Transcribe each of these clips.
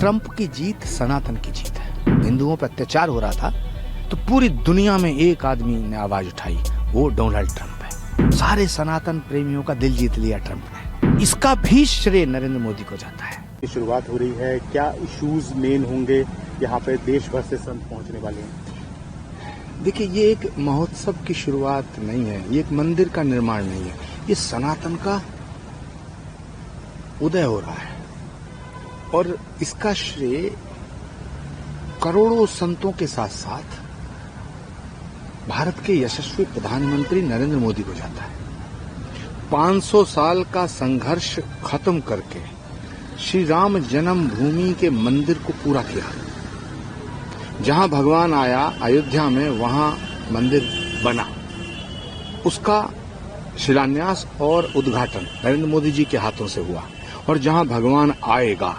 Trump की जीत सनातन की जीत है। हिंदुओं पर अत्याचार हो रहा था तो पूरी दुनिया में एक आदमी ने आवाज उठाई, वो डोनाल्ड ट्रंप है। सारे सनातन प्रेमियों का दिल जीत लिया ट्रंप ने। इसका भी श्रेय नरेंद्र मोदी को जाता है। शुरुआत हो रही है, क्या इश्यूज मेन होंगे यहाँ पे देश भर से संत पहुंचने वाले हैं? देखिए, ये एक महोत्सव की शुरुआत नहीं है, ये एक मंदिर का निर्माण नहीं है, ये सनातन का उदय हो रहा है और इसका श्रेय करोड़ों संतों के साथ साथ भारत के यशस्वी प्रधानमंत्री नरेंद्र मोदी को जाता है। 500 साल का संघर्ष खत्म करके श्री राम जन्मभूमि के मंदिर को पूरा किया। जहां भगवान आया अयोध्या में, वहां मंदिर बना। उसका शिलान्यास और उद्घाटन नरेंद्र मोदी जी के हाथों से हुआ और जहां भगवान आएगा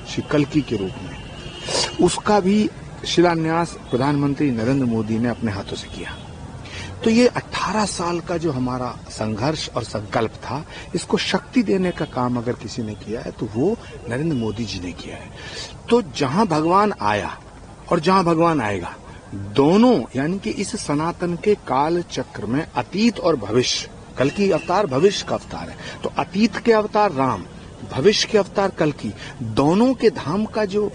श्री कल्कि के रूप में, उसका भी शिलान्यास प्रधानमंत्री नरेंद्र मोदी ने अपने हाथों से किया। तो ये 18 साल का जो हमारा संघर्ष और संकल्प था, इसको शक्ति देने का काम अगर किसी ने किया है तो वो नरेंद्र मोदी जी ने किया है। तो जहां भगवान आया और जहां भगवान आएगा, दोनों यानी कि इस सनातन के काल चक्र में अतीत और भविष्य, कल की अवतार भविष्य का अवतार है, तो अतीत के अवतार राम, भविष्य के अवतार कल की, दोनों के धाम का जो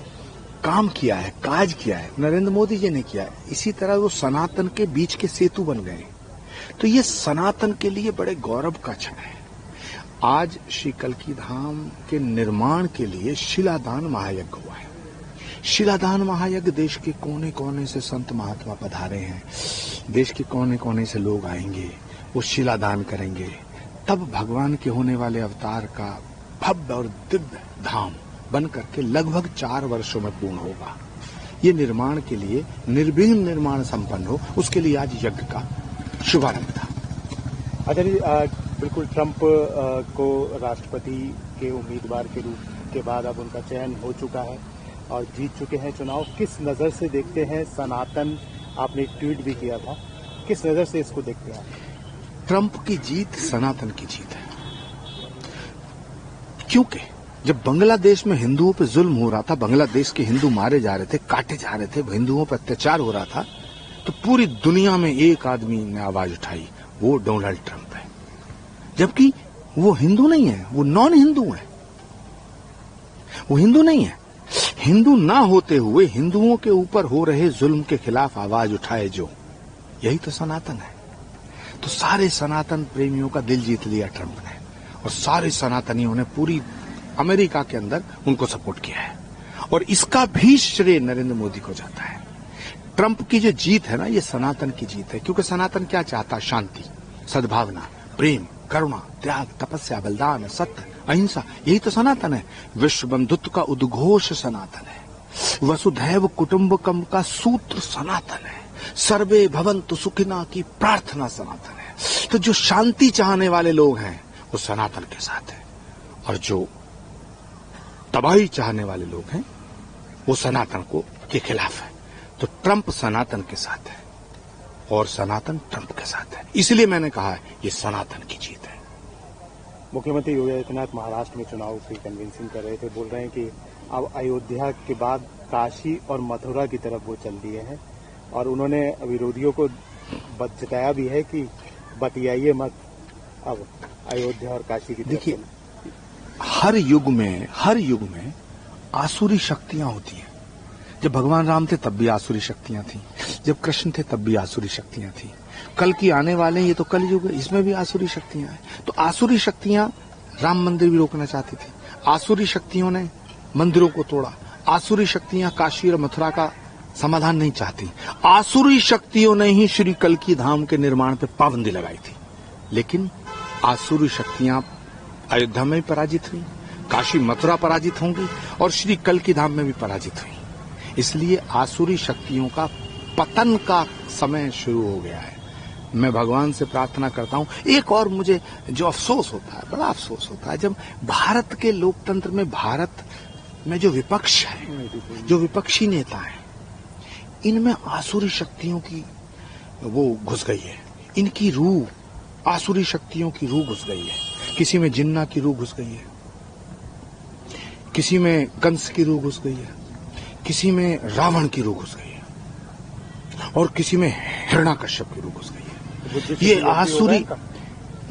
काम किया है, काज किया है, नरेंद्र मोदी जी ने किया है। इसी तरह वो सनातन के बीच के सेतु बन गए। तो ये सनातन के लिए बड़े गौरव का क्षण है। आज श्री कल्कि धाम के निर्माण के लिए शिलादान महायज्ञ हुआ है। शिलादान महायज्ञ देश के कोने कोने से संत महात्मा पधारे हैं, देश के कोने कोने से लोग आएंगे, वो शिलादान करेंगे, तब भगवान के होने वाले अवतार का भव्य और दिव्य धाम बन करके लगभग 4 वर्षों में पूर्ण होगा। ये निर्माण के लिए निर्विघ्न निर्माण संपन्न हो, उसके लिए आज यज्ञ का शुभारंभ था। अच्छा जी, बिल्कुल ट्रंप को राष्ट्रपति के उम्मीदवार के रूप के बाद अब उनका चयन हो चुका है और जीत चुके हैं चुनाव। किस नजर से देखते हैं सनातन? आपने एक ट्वीट भी किया था, किस नजर से इसको देखते हैं? ट्रंप की जीत सनातन की जीत है, क्योंकि जब बांग्लादेश में हिंदुओं पे जुल्म हो रहा था, बांग्लादेश के हिंदू मारे जा रहे थे, काटे जा रहे थे, हिंदुओं पर अत्याचार हो रहा था, तो पूरी दुनिया में एक आदमी ने आवाज उठाई, वो डोनाल्ड ट्रंप है। जबकि वो हिंदू नहीं है, वो नॉन हिंदू है, वो हिंदू नहीं है। हिंदू ना होते हुए हिंदुओं के ऊपर हो रहे जुल्म के खिलाफ आवाज उठाए जो, यही तो सनातन है। तो सारे सनातन प्रेमियों का दिल जीत लिया ट्रंप ने और सारे सनातनियों ने पूरी अमेरिका के अंदर उनको सपोर्ट किया है और इसका भी श्रेय नरेंद्र मोदी को जाता है। ट्रंप की जो जीत है ना, ये सनातन की जीत है, क्योंकि सनातन क्या चाहता? शांति, सद्भावना, प्रेम, करुणा, त्याग, तपस्या, बलिदान, सत्य, अहिंसा, यही तो सनातन है। विश्व बंधुत्व का उद्घोष सनातन है। वसुधैव कुटुंबकम का सूत्र सनातन है। सर्वे भवन्तु सुखिना की प्रार्थना सनातन है। तो जो शांति चाहने वाले लोग हैं वो सनातन के साथ है और जो तबाही चाहने वाले लोग हैं वो सनातन को के खिलाफ है। तो ट्रंप सनातन के साथ है और सनातन ट्रंप के साथ है, इसलिए मैंने कहा है ये सनातन की जीत है। मुख्यमंत्री योगी आदित्यनाथ महाराष्ट्र में चुनाव की कन्विंसिंग कर रहे थे, बोल रहे हैं कि अब अयोध्या के बाद काशी और मथुरा की तरफ वो चल दिए हैं और उन्होंने विरोधियों को जताया भी है कि बतियाइए मत, अब अयोध्या और काशी की तरफ। देखिए, हर युग में आसुरी शक्तियां होती हैं। जब भगवान राम थे तब भी आसुरी शक्तियां थी, जब कृष्ण थे तब भी आसुरी शक्तियां थी। कल की आने वाले ये तो कल युग है, इसमें भी आसुरी शक्तियां हैं। तो आसुरी शक्तियां राम मंदिर भी रोकना चाहती थी, आसुरी शक्तियों ने मंदिरों को तोड़ा, आसुरी शक्तियां काशी और मथुरा का समाधान नहीं चाहती। आसुरी शक्तियों ने ही श्री कल्कि धाम के निर्माण पर पाबंदी लगाई थी, लेकिन आसुरी शक्तियां अयोध्या में भी पराजित हुई, काशी मथुरा पराजित होंगी और श्री कल्कि धाम में भी पराजित हुई। इसलिए आसुरी शक्तियों का पतन का समय शुरू हो गया है। मैं भगवान से प्रार्थना करता हूं। एक और मुझे जो अफसोस होता है, बड़ा अफसोस होता है, जब भारत के लोकतंत्र में, भारत में जो विपक्ष है, जो विपक्षी नेता है, इनमें आसुरी शक्तियों की वो घुस गई है। इनकी रूह, आसुरी शक्तियों की रूह घुस गई है। किसी में जिन्ना की रूह घुस गई है, किसी में कंस की रूह घुस गई है, किसी में रावण की रूह घुस गई है, और किसी में हिरण्याकश्यप की रूह घुस गई है। ये आसुरी,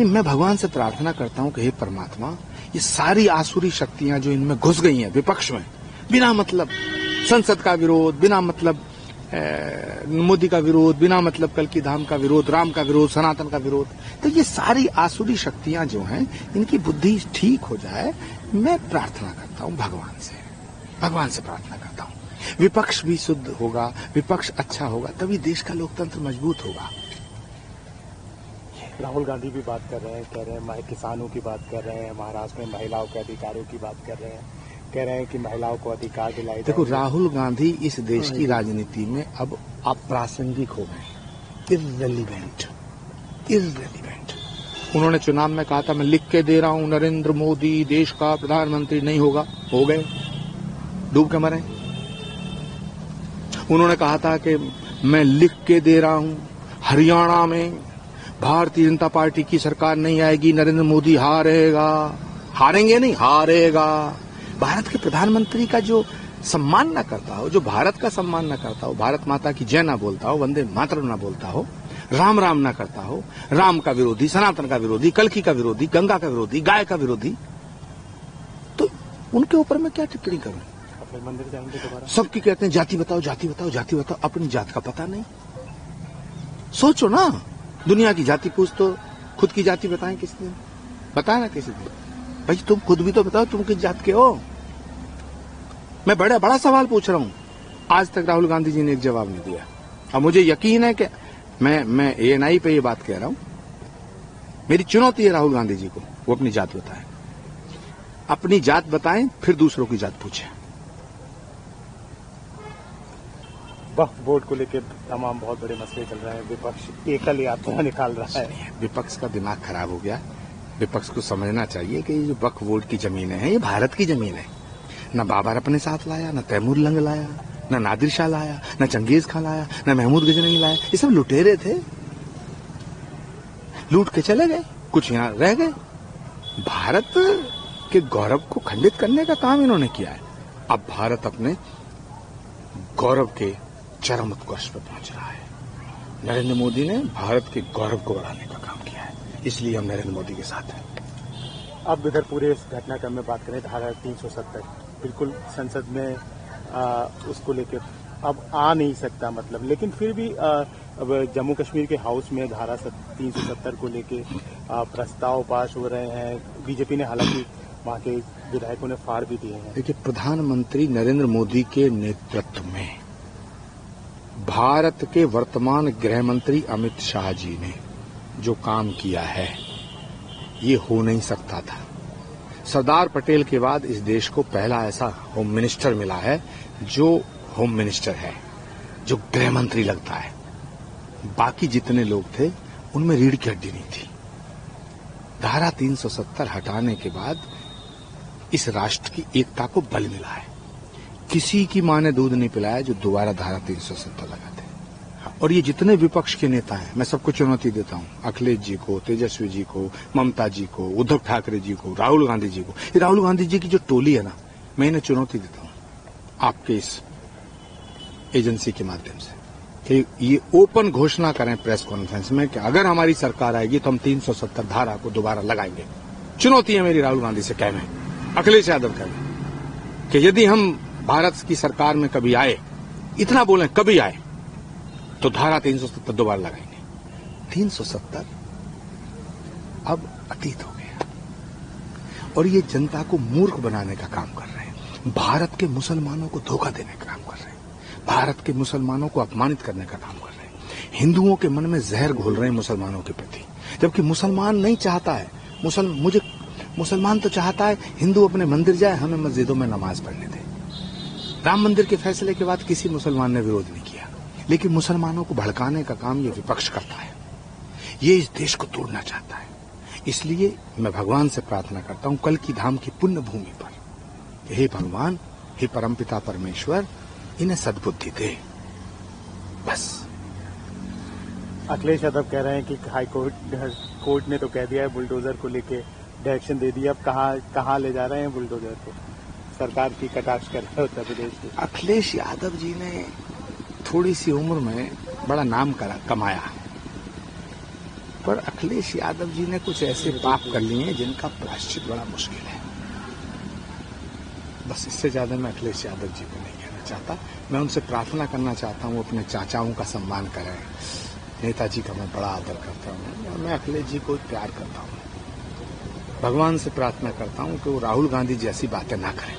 मैं भगवान से प्रार्थना करता हूं कि हे परमात्मा, ये सारी आसुरी शक्तियां जो इनमें घुस गई हैं विपक्ष में, बिना मतलब संसद का विरोध, बिना मतलब मोदी का विरोध, बिना मतलब कल की धाम का विरोध, राम का विरोध, सनातन का विरोध, तो ये सारी आसुरी शक्तियां जो हैं इनकी बुद्धि ठीक हो जाए, मैं प्रार्थना करता हूं भगवान से प्रार्थना करता हूं। विपक्ष भी शुद्ध होगा, विपक्ष अच्छा होगा, तभी देश का लोकतंत्र मजबूत होगा। राहुल गांधी भी बात कर रहे हैं, कह रहे हैं किसानों की बात कर रहे हैं, महाराष्ट्र में महिलाओं के अधिकारों की बात कर रहे हैं, कह रहे हैं कि महिलाओं को अधिकार दिलाए। देखो, राहुल गांधी इस देश की राजनीति में अब अप्रासंगिक हो गए, इर्रेलीवेंट। उन्होंने चुनाव में कहा था मैं लिख के दे रहा हूं नरेंद्र मोदी देश का प्रधानमंत्री नहीं होगा, हो गए, डूब के मरे। उन्होंने कहा था कि मैं लिख के दे रहा हूं हरियाणा में भारतीय जनता पार्टी की सरकार नहीं आएगी, नरेंद्र मोदी हारेगा, हारेंगे नहीं, हारेगा। भारत के प्रधानमंत्री का जो सम्मान न करता हो, जो भारत का सम्मान न करता हो, भारत माता की जय ना बोलता हो, वंदे मातरम ना बोलता हो, राम राम ना करता हो, राम का विरोधी, सनातन का विरोधी, कल्कि का विरोधी, गंगा का विरोधी, गाय का विरोधी, तो उनके ऊपर मैं क्या टिप्पणी करूं? अपने मंदिर जाएंगे दोबारा? सबकी कहते हैं जाति बताओ, जाति बताओ, जाति बताओ, अपनी जात का पता नहीं। सोचो ना, दुनिया की जाति पूछ तो खुद की जाति बताएं किसी दिन, बताए ना किसी दिन। भाई तुम खुद भी तो बताओ तुम किस जात के हो। मैं बड़ा सवाल पूछ रहा हूं, आज तक राहुल गांधी जी ने एक जवाब नहीं दिया। अब मुझे यकीन है कि मैं ANI पे ये बात कह रहा हूं, मेरी चुनौती है राहुल गांधी जी को, वो अपनी जात बताएं, अपनी जात बताएं, फिर दूसरों की जात पूछें। वक्फ बोर्ड को लेकर तमाम बहुत बड़े मसले चल रहे हैं, विपक्ष एकल यात्रा निकाल रहा है। विपक्ष का दिमाग खराब हो गया। विपक्ष को समझना चाहिए कि ये जो वक्फ बोर्ड की जमीनें हैं ये भारत की जमीन है। न बाबर अपने साथ लाया, न तैमूर लंग लाया, न नादिर शाह लाया, न चंगेज खां लाया, न महमूद गजनवी लाया। ये सब लुटेरे थे, लूट के चले गए, कुछ यहाँ रह गए। भारत के गौरव को खंडित करने का काम इन्होंने किया है। अब भारत अपने गौरव के चरम उत्कर्ष पर पहुंच रहा है। नरेंद्र मोदी ने भारत के गौरव को बढ़ाने का काम किया है, इसलिए हम नरेंद्र मोदी के साथ हैं। अब इधर पूरे इस घटनाक्रम में बात करें, धारा 370 बिल्कुल संसद में उसको लेकर अब आ नहीं सकता, मतलब, लेकिन फिर भी अब जम्मू कश्मीर के हाउस में धारा 370 को लेके प्रस्ताव पास हो रहे हैं। बीजेपी ने हालांकि वहां के विधायकों ने फाड़ भी दिए हैं। देखिए, प्रधानमंत्री नरेंद्र मोदी के नेतृत्व में भारत के वर्तमान गृह मंत्री अमित शाह जी ने जो काम किया है ये हो नहीं सकता था। सरदार पटेल के बाद इस देश को पहला ऐसा होम मिनिस्टर मिला है जो होम मिनिस्टर है, जो गृह मंत्री लगता है। बाकी जितने लोग थे उनमें रीढ़ की हड्डी नहीं थी। धारा 370 हटाने के बाद इस राष्ट्र की एकता को बल मिला है। किसी की मां ने दूध नहीं पिलाया जो दोबारा धारा 370 लगाते। और ये जितने विपक्ष के नेता हैं, मैं सबको चुनौती देता हूं, अखिलेश जी को, तेजस्वी जी को, ममता जी को, उद्धव ठाकरे जी को, राहुल गांधी जी को। ये राहुल गांधी जी की जो टोली है ना, मैं इन्हें चुनौती देता हूं आपके इस एजेंसी के माध्यम से कि ये ओपन घोषणा करें प्रेस कॉन्फ्रेंस में कि अगर हमारी सरकार आएगी तो हम 370 धारा को दोबारा लगाएंगे। चुनौती है मेरी राहुल गांधी से कहना है, अखिलेश यादव कहना कि यदि हम भारत की सरकार में कभी आए, इतना बोलें कभी आए, तो धारा 370 दोबारा लगाएंगे। 370 अब अतीत हो गया और ये जनता को मूर्ख बनाने का काम कर रहे हैं। भारत के मुसलमानों को धोखा देने का काम कर रहे हैं। भारत के मुसलमानों को अपमानित करने का काम कर रहे हैं। हिंदुओं के मन में जहर घोल रहे हैं मुसलमानों के प्रति, जबकि मुसलमान नहीं चाहता है। मुसलमान तो चाहता है हिंदू अपने मंदिर जाए, हमें मस्जिदों में नमाज पढ़ने दे। राम मंदिर के फैसले के बाद किसी मुसलमान ने विरोध नहीं किया, लेकिन मुसलमानों को भड़काने का काम ये विपक्ष करता है। ये इस देश को तोड़ना चाहता है। इसलिए मैं भगवान से प्रार्थना करता हूं कल की धाम की पुण्य भूमि पर, हे भगवान, हे परमपिता परमेश्वर, इन्हें सद्बुद्धि दे। बस। अखिलेश यादव कह रहे हैं कि हाई कोर्ट ने तो कह दिया है बुलडोजर को लेके डायरेक्शन दे दिया, अब कहाँ ले जा रहे हैं बुलडोजर को? सरकार की कटाक्ष कर रहे उत्तर प्रदेश में। अखिलेश यादव जी ने थोड़ी सी उम्र में बड़ा नाम कमाया, पर अखिलेश यादव जी ने कुछ ऐसे पाप कर लिए हैं जिनका प्रायश्चित बड़ा मुश्किल है। बस इससे ज्यादा मैं अखिलेश यादव जी को नहीं कहना चाहता। मैं उनसे प्रार्थना करना चाहता हूँ अपने चाचाओं का सम्मान करें। नेताजी का मैं बड़ा आदर करता हूँ और मैं अखिलेश जी को प्यार करता हूँ। भगवान से प्रार्थना करता हूँ कि वो राहुल गांधी जैसी बातें ना करें।